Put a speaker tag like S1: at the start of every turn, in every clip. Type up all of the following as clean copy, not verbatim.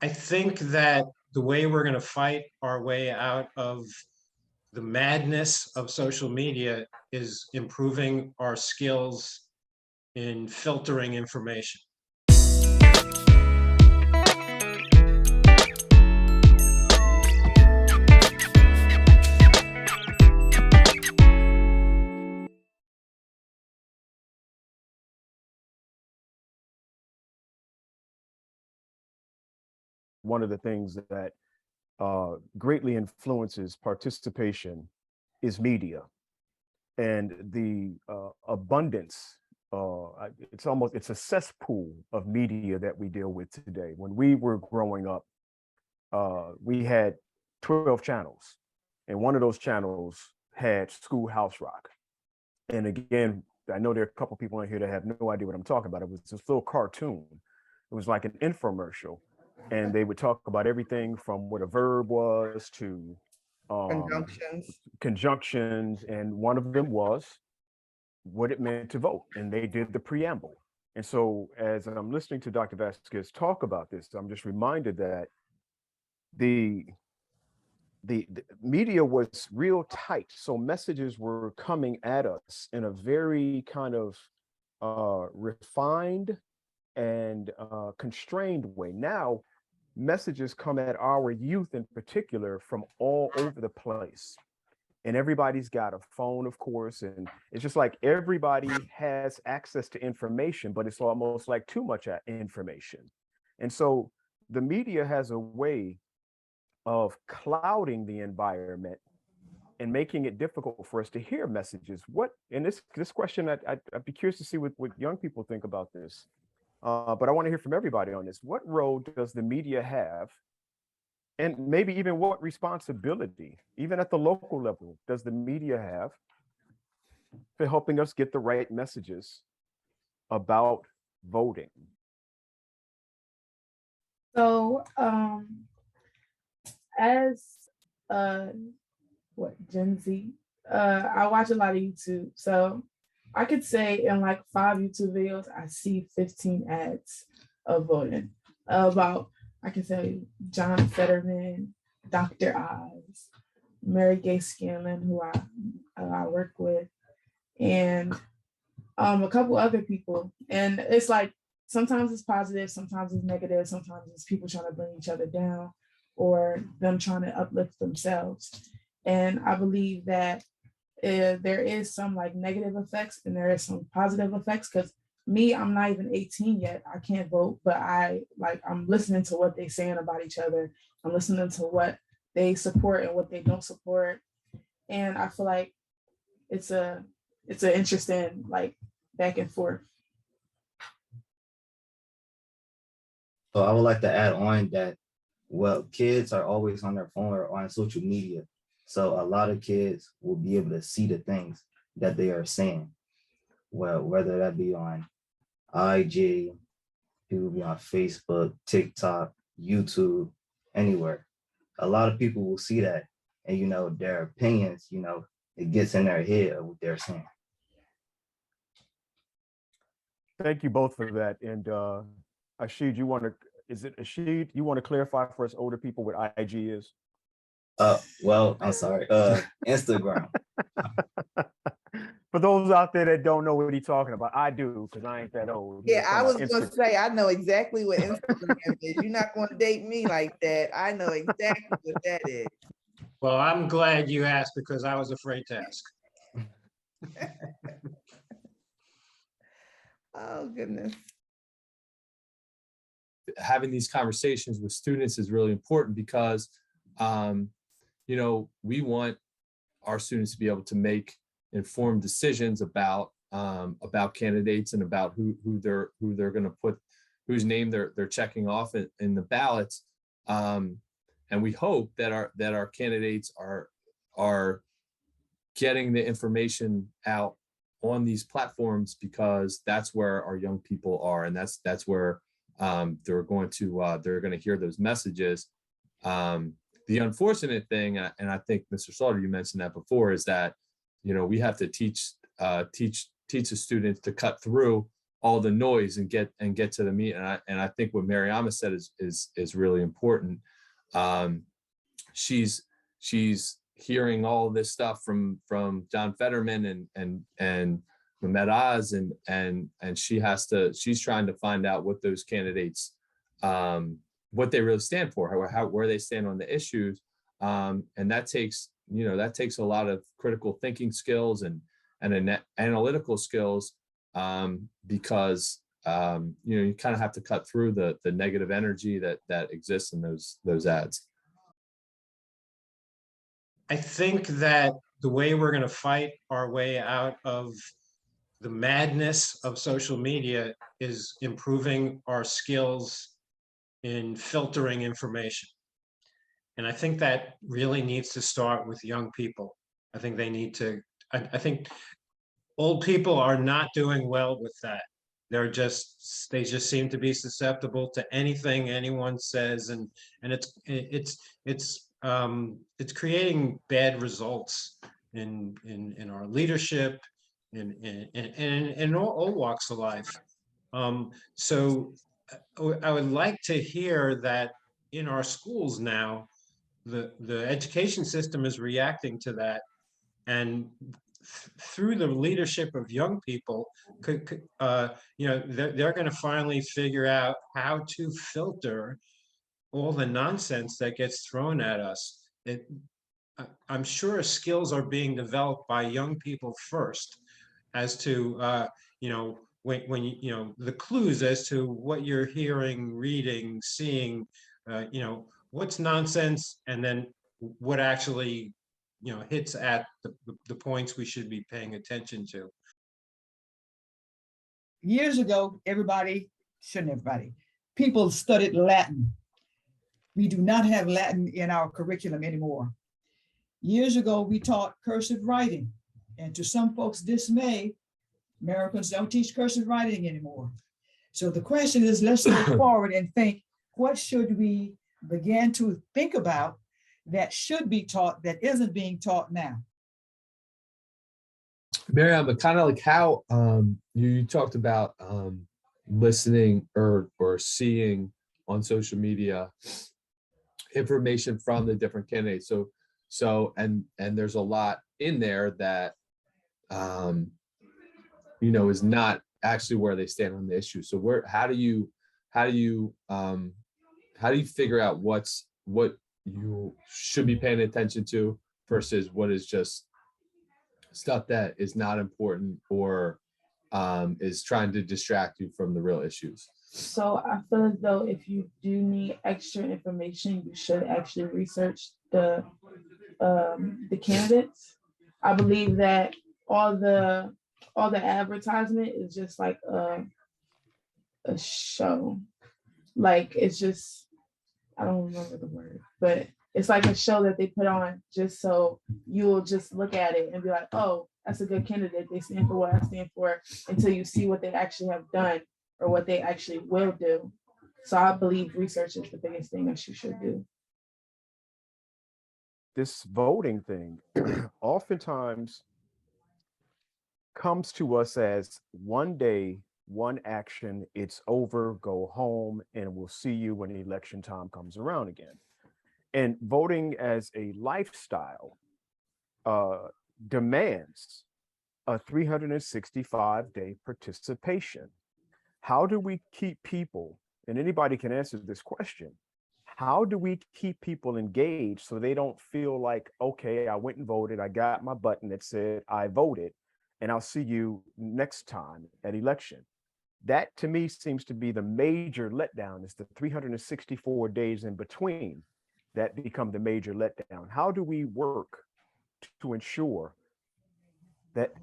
S1: I think that the way we're going to fight our way out of the madness of social media is improving our skills in filtering information.
S2: One of the things that greatly influences participation is media, and the abundance. It's a cesspool of media that we deal with today. When we were growing up, we had 12 channels, and one of those channels had Schoolhouse Rock. And again, I know there are a couple people in here that have no idea what I'm talking about. It was this little cartoon. It was like an infomercial, and they would talk about everything from what a verb was to conjunctions, and one of them was what it meant to vote, and they did the preamble. And so as I'm listening to Dr. Vasquez talk about this, I'm just reminded that the media was real tight, so messages were coming at us in a very kind of refined and constrained way. Now messages come at our youth in particular from all over the place, and everybody's got a phone, of course, and it's just like everybody has access to information, but it's almost like too much information. And so the media has a way of clouding the environment and making it difficult for us to hear messages. And this question, I'd be curious to see what young people think about this. But I want to hear from everybody on this. What role does the media have, and maybe even what responsibility, even at the local level, does the media have for helping us get the right messages about voting?
S3: So, as Gen Z, I watch a lot of YouTube. So I could say in like 5 YouTube videos, I see 15 ads of voting about, I can say, John Fetterman, Dr. Oz, Mary Gay Scanlon, who I work with, and a couple other people. And it's like, sometimes it's positive, sometimes it's negative, sometimes it's people trying to bring each other down or them trying to uplift themselves. And I believe that there is some like negative effects and there is some positive effects, because me, I'm not even 18 yet. I can't vote, but I'm listening to what they're saying about each other. I'm listening to what they support and what they don't support. And I feel like it's an interesting like back and forth.
S4: So I would like to add on that, well, kids are always on their phone or on social media. So a lot of kids will be able to see the things that they are saying. Well, whether that be on IG, people be on Facebook, TikTok, YouTube, anywhere. A lot of people will see that, and their opinions, it gets in their head of what they're saying.
S2: Thank you both for that. And Ashid, you want to clarify for us older people what IG is?
S4: Well, I'm sorry, Instagram.
S2: For those out there that don't know what he's talking about, I do, because I ain't that old.
S5: Yeah, I was going to say, I know exactly what Instagram is. You're not going to date me like that. I know exactly what that is.
S1: Well, I'm glad you asked, because I was afraid to ask.
S5: Oh, goodness.
S6: Having these conversations with students is really important because, we want our students to be able to make informed decisions about candidates and about who they're going to put, whose name they're checking off in the ballots. And we hope that our candidates are getting the information out on these platforms, because that's where our young people are, and that's where they're going to hear those messages. The unfortunate thing, and I think Mr. Slaughter, you mentioned that before, is that we have to teach the students to cut through all the noise and get to the meat. And I think what Mariama said is really important. She's hearing all this stuff from John Fetterman and Mehmet Oz, and she's trying to find out what those candidates, what they really stand for, where they stand on the issues. And that takes a lot of critical thinking skills and analytical skills, because you kind of have to cut through the negative energy that exists in those ads.
S1: I think that the way we're going to fight our way out of the madness of social media is improving our skills in filtering information. And I think that really needs to start with young people. I think they need to, I think old people are not doing well with that. They just seem to be susceptible to anything anyone says, and it's creating bad results in our leadership, in all walks of life. So I would like to hear that in our schools now, the education system is reacting to that, and through the leadership of young people, they're going to finally figure out how to filter all the nonsense that gets thrown at us. I'm sure skills are being developed by young people first, as to when the clues as to what you're hearing, reading, seeing, what's nonsense, and then what actually hits at the points we should be paying attention to.
S7: Years ago, people studied Latin. We do not have Latin in our curriculum anymore. Years ago, we taught cursive writing, and to some folks' dismay, Americans don't teach cursive writing anymore. So the question is, let's go forward and think, what should we begin to think about that should be taught that isn't being taught now?
S6: Miriam, but kind of like how you talked about listening or seeing on social media information from the different candidates. So and there's a lot in there that is not actually where they stand on the issue. So how do you figure out what you should be paying attention to versus what is just stuff that is not important or is trying to distract you from the real issues?
S3: So I feel as though if you do need extra information, you should actually research the candidates. I believe that all the advertisement is just like a show. Like, it's just, I don't remember the word, but it's like a show that they put on just so you'll just look at it and be like, oh, that's a good candidate. They stand for what I stand for, until you see what they actually have done or what they actually will do. So I believe research is the biggest thing that you should do.
S2: This voting thing oftentimes comes to us as one day, one action, it's over, go home, and we'll see you when the election time comes around again. And voting as a lifestyle demands a 365-day participation. How do we keep people, and anybody can answer this question, how do we keep people engaged so they don't feel like, okay, I went and voted, I got my button that said I voted, and I'll see you next time at election? That to me seems to be the major letdown, is the 364 days in between that become the major letdown. How do we work to ensure that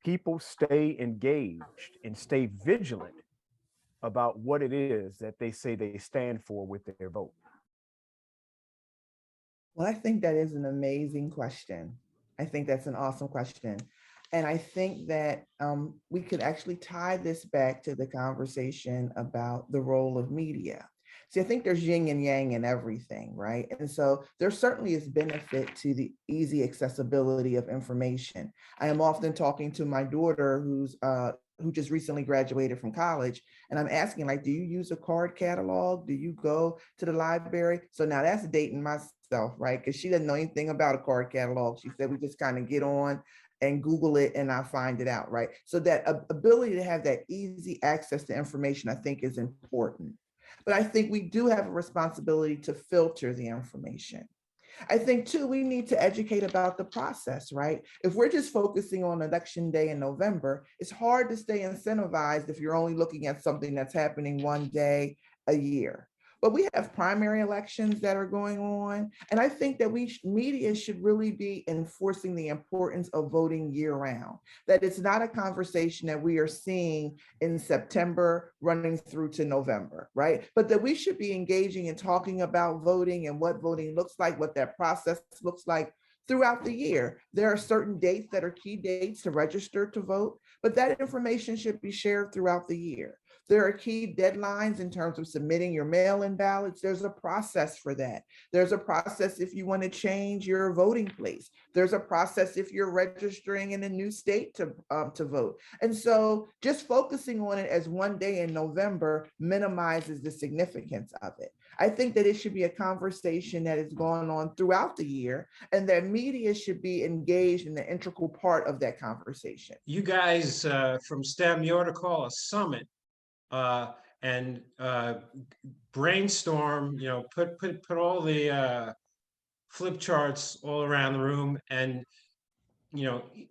S2: people stay engaged and stay vigilant about what it is that they say they stand for with their vote?
S5: Well, I think that is an amazing question. I think that's an awesome question. And I think that we could actually tie this back to the conversation about the role of media. See, I think there's yin and yang in everything, right? And so there certainly is benefit to the easy accessibility of information. I am often talking to my daughter who's who just recently graduated from college. And I'm asking, like, do you use a card catalog? Do you go to the library? So now that's dating myself, right? Because she doesn't know anything about a card catalog. She said we just kind of get on and Google it and I find it out, right? So that ability to have that easy access to information, I think, is important. But I think we do have a responsibility to filter the information. I think too, we need to educate about the process, right? If we're just focusing on election day in November, it's hard to stay incentivized if you're only looking at something that's happening one day a year. But we have primary elections that are going on. And I think that media should really be enforcing the importance of voting year round, that it's not a conversation that we are seeing in September running through to November, right? But that we should be engaging and talking about voting and what voting looks like, what that process looks like throughout the year. There are certain dates that are key dates to register to vote, but that information should be shared throughout the year. There are key deadlines in terms of submitting your mail-in ballots. There's a process for that. There's a process if you want to change your voting place. There's a process if you're registering in a new state to vote. And so just focusing on it as one day in November minimizes the significance of it. I think that it should be a conversation that is going on throughout the year and that media should be engaged in the integral part of that conversation.
S1: You guys from STEM, you ought to call a summit and brainstorm, put all the flip charts all around the room and,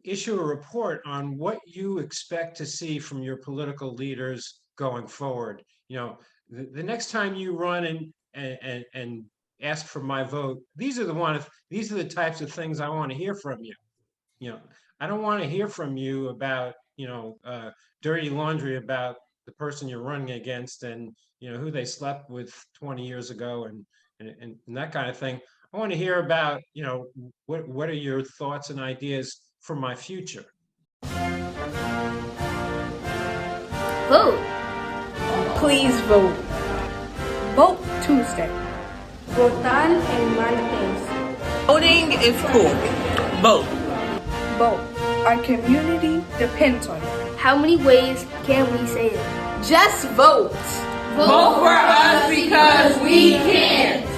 S1: issue a report on what you expect to see from your political leaders going forward. The next time you run and ask for my vote, these are the types of things I want to hear from you. I don't want to hear from you about, dirty laundry about the person you're running against and who they slept with 20 years ago and that kind of thing. I want to hear about what are your thoughts and ideas for my future.
S8: Vote. Please vote. Vote Tuesday. Votar el martes.
S9: Voting is cool. Vote.
S8: Vote. Our community depends on it. How many ways can we say it? Just vote.
S9: Vote for us because we can.